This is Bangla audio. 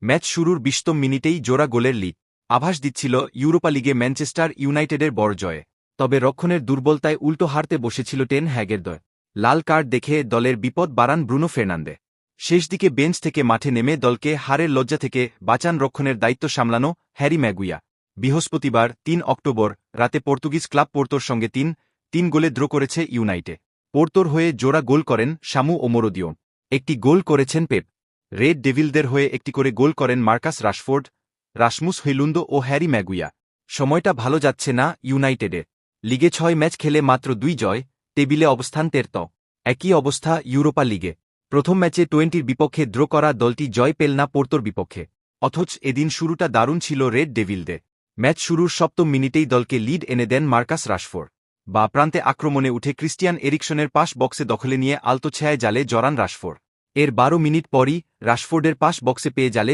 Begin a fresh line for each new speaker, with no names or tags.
ম্যাচ শুরুর ২০তম মিনিটেই জোড়া গোলের লিড আভাস দিচ্ছিল ইউরোপা লিগে ম্যানচেস্টার ইউনাইটেডের বড় জয়ে। তবে রক্ষণের দুর্বলতায় উল্টো হারতে বসেছিল টেন হ্যাগের দল। লাল কার্ড দেখে দলের বিপদ বাড়ান ব্রুনো ফের্নান্দে। শেষ দিকে বেঞ্চ থেকে মাঠে নেমে দলকে হারের লজ্জা থেকে বাঁচান রক্ষণের দায়িত্ব সামলানো হ্যারি ম্যাগুইয়া। বৃহস্পতিবার ৩ অক্টোবর রাতে পর্তুগিজ ক্লাব পোর্তোর সঙ্গে ৩-৩ গোলে ড্র করেছে ইউনাইটেড। পোর্তোর হয়ে জোড়া গোল করেন সামু ওমোরোদিও। একটি গোল করেছেন পেপ। রেড ডেভিলদের হয়ে একটি করে গোল করেন মার্কাস রাশফোর্ড, রাসমুস হইলুন্দ ও হ্যারি ম্যাগুইয়া। সময়টা ভালো যাচ্ছে না ইউনাইটেডের। লিগে ৬ ম্যাচ খেলে মাত্র ২ জয়, টেবিলে অবস্থান ১৩। একই অবস্থা ইউরোপা লিগে। প্রথম ম্যাচে 20-র বিপক্ষে ড্র করা দলটি জয় পেল না পোর্তোর বিপক্ষে। অথচ এদিন শুরুটা দারুণ ছিল রেড ডেভিলদের। ম্যাচ শুরুর ৭ম মিনিটেই দলকে লিড এনে দেন মার্কাস রাশফোর্ড। বা প্রান্তে আক্রমণে উঠে ক্রিস্টিয়ান এরিকসনের পাস বক্সে দখলে নিয়ে আলতো ছায়ায় জালে জড়ান রাশফোর্ড। এর ১২ মিনিট পরই রাশফোর্ডের পাস বক্সে পেয়ে জালে